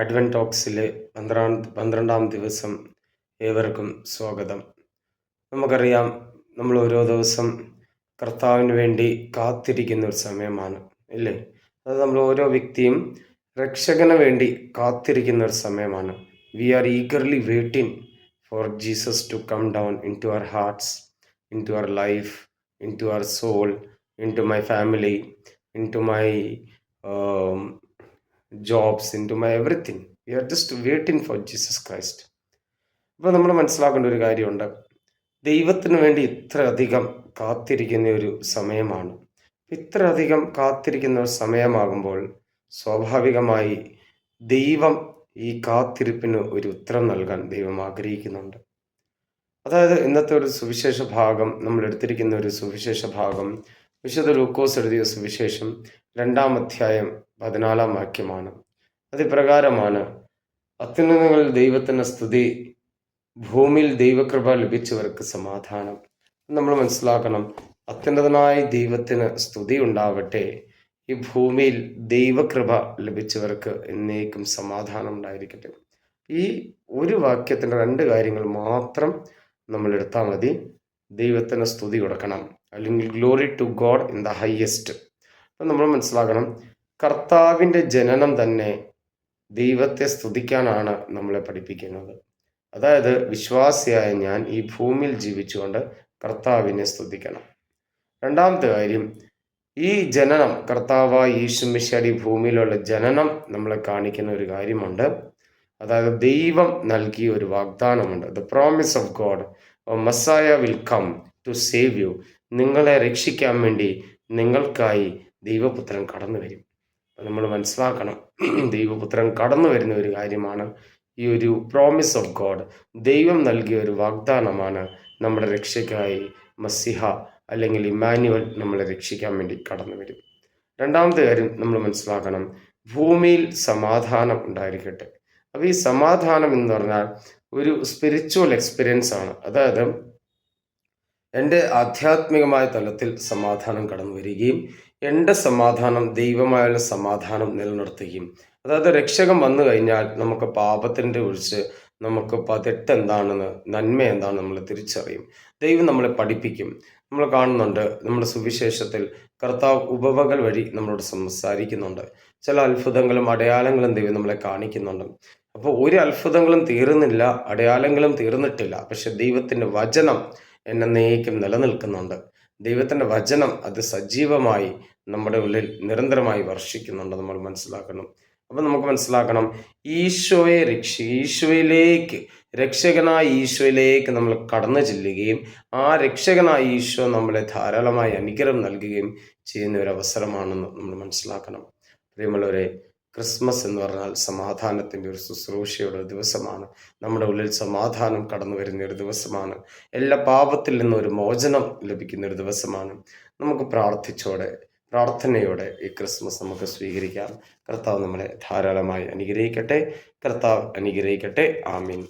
Advent ടോക്സിലെ 12-ാം ദിവസം ഏവർക്കും സ്വാഗതം. നമുക്കറിയാം, നമ്മൾ ഓരോ ദിവസം കർത്താവിന് വേണ്ടി കാത്തിരിക്കുന്ന ഒരു സമയമാണ്, ഇല്ലേ? അത് നമ്മൾ ഓരോ വ്യക്തിയും രക്ഷകന് വേണ്ടി കാത്തിരിക്കുന്ന ഒരു സമയമാണ്. We are eagerly waiting for Jesus to come down into our hearts, into our life, into our soul, into my family, into my jobs, into my everything. We are just waiting for Jesus Christ. അപ്പോൾ നമ്മൾ മനസ്സിലാക്കേണ്ട ഒരു കാര്യമുണ്ട്. ദൈവത്തിന് വേണ്ടി ഇത്രയധികം കാത്തിരിക്കുന്ന ഒരു സമയമാണ്. ഇത്രയധികം കാത്തിരിക്കുന്ന ഒരു സമയമാകുമ്പോൾ സ്വാഭാവികമായി ദൈവം ഈ കാത്തിരിപ്പിന് ഒരു ഉത്തരം നൽകാൻ ദൈവം ആഗ്രഹിക്കുന്നുണ്ട്. അതായത് ഇന്നത്തെ ഒരു സുവിശേഷ ഭാഗം, നമ്മൾ എടുത്തിരിക്കുന്ന ഒരു സുവിശേഷ ഭാഗം വിശുദ്ധ ലൂക്കോസ് എഴുതിയ സുവിശേഷം 2-ാം അധ്യായം 14-ാം വാക്യമാണ്. അതിപ്രകാരമാണ്: അത്യുന്നതങ്ങളിൽ ദൈവത്തിന് സ്തുതി, ഭൂമിയിൽ ദൈവകൃപ ലഭിച്ചവർക്ക് സമാധാനം. നമ്മൾ മനസ്സിലാക്കണം, അത്യുന്നതനായ ദൈവത്തിന് സ്തുതി ഉണ്ടാവട്ടെ, ഈ ഭൂമിയിൽ ദൈവകൃപ ലഭിച്ചവർക്ക് എന്നേക്കും സമാധാനം ഉണ്ടായിരിക്കട്ടെ. ഈ ഒരു വാക്യത്തിൻ്റെ 2 കാര്യങ്ങൾ മാത്രം നമ്മൾ എടുത്താൽ മതി. ദൈവത്തിന് സ്തുതി കൊടുക്കണം, അല്ലെങ്കിൽ glory to God in the highest. അപ്പം നമ്മൾ മനസ്സിലാക്കണം, കർത്താവിൻ്റെ ജനനം തന്നെ ദൈവത്തെ സ്തുതിക്കാനാണ് നമ്മളെ പഠിപ്പിക്കുന്നത്. അതായത് വിശ്വാസിയായ ഞാൻ ഈ ഭൂമിയിൽ ജീവിച്ചുകൊണ്ട് കർത്താവിനെ സ്തുതിക്കണം. 2-ാമത്തെ കാര്യം, ഈ ജനനം, കർത്താവായ യേശു മിശിഹായുടെ ഈ ഭൂമിയിലുള്ള ജനനം നമ്മളെ കാണിക്കുന്ന ഒരു കാര്യമുണ്ട്. അതായത് ദൈവം നൽകിയ ഒരു വാഗ്ദാനമുണ്ട്. The promise of God, Messiah will come to save you. നിങ്ങളെ രക്ഷിക്കാൻ വേണ്ടി നിങ്ങൾക്കായി ദൈവപുത്രൻ കടന്നു വരും. നമ്മൾ മനസ്സിലാക്കണം, ദൈവപുത്രൻ കടന്നു വരുന്ന ഒരു കാര്യമാണ് ഈ ഒരു പ്രോമിസ് ഓഫ് ഗോഡ്. ദൈവം നൽകിയ ഒരു വാഗ്ദാനമാണ് നമ്മുടെ രക്ഷയ്ക്കായി മസിഹ അല്ലെങ്കിൽ ഇമ്മാനുവൽ നമ്മളെ രക്ഷിക്കാൻ വേണ്ടി കടന്നു വരും. 2-ാമത്തെ കാര്യം നമ്മൾ മനസ്സിലാക്കണം, ഭൂമിയിൽ സമാധാനം ഉണ്ടായിരിക്കട്ടെ. അപ്പോൾ ഈ സമാധാനം എന്ന് പറഞ്ഞാൽ ഒരു സ്പിരിച്വൽ എക്സ്പീരിയൻസ് ആണ്. അതായത് എൻ്റെ ആധ്യാത്മികമായ തലത്തിൽ സമാധാനം കടന്നു വരികയും എൻ്റെ സമാധാനം ദൈവമായുള്ള സമാധാനം നിലനിർത്തുകയും, അതായത് രക്ഷകൻ വന്നു കഴിഞ്ഞാൽ നമുക്ക് പാപത്തിൻ്റെ ഒഴിച്ച് നമുക്ക് തെറ്റെന്താണെന്ന്, നന്മ എന്താണെന്ന് നമ്മൾ തിരിച്ചറിയും. ദൈവം നമ്മളെ പഠിപ്പിക്കും. നമ്മൾ കാണുന്നുണ്ട്, നമ്മുടെ സുവിശേഷത്തിൽ കർത്താവ് ഉപമകൾ വഴി നമ്മളോട് സംസാരിക്കുന്നുണ്ട്. ചില അത്ഭുതങ്ങളും അടയാളങ്ങളും ദൈവം നമ്മളെ കാണിക്കുന്നുണ്ട്. അപ്പോൾ ഒരു അത്ഭുതങ്ങളും തീർന്നില്ല, അടയാളങ്ങളും തീർന്നിട്ടില്ല. പക്ഷെ ദൈവത്തിൻ്റെ വചനം എന്നേക്കും നിലനിൽക്കുന്നുണ്ട്. ദൈവത്തിൻ്റെ വചനം അത് സജീവമായി നമ്മുടെ ഉള്ളിൽ നിരന്തരമായി വർഷിക്കുന്നുണ്ട്. നമ്മൾ മനസ്സിലാക്കണം. അപ്പം നമുക്ക് മനസ്സിലാക്കണം, ഈശോയിലേക്ക്, രക്ഷകനായ ഈശോയിലേക്ക് നമ്മൾ കടന്നു ചെല്ലുകയും ആ രക്ഷകനായ ഈശോ നമ്മളെ ധാരാളമായി അനുഗ്രഹം നൽകുകയും ചെയ്യുന്ന ഒരു അവസരമാണെന്ന് നമ്മൾ മനസ്സിലാക്കണം. പ്രിയമുള്ളവരെ, ക്രിസ്മസ് എന്ന് പറഞ്ഞാൽ സമാധാനത്തിൻ്റെ ഒരു ശുശ്രൂഷയുടെ ഒരു ദിവസമാണ്. നമ്മുടെ ഉള്ളിൽ സമാധാനം കടന്നു വരുന്ന ഒരു ദിവസമാണ്. എല്ലാ പാപത്തിൽ നിന്നും ഒരു മോചനം ലഭിക്കുന്ന ഒരു ദിവസമാണ്. നമുക്ക് പ്രാർത്ഥനയോടെ ഈ ക്രിസ്മസ് നമുക്ക് സ്വീകരിക്കാം. കർത്താവ് നമ്മളെ ധാരാളമായി അനുഗ്രഹിക്കട്ടെ. കർത്താവ് അനുഗ്രഹിക്കട്ടെ. ആമീൻ.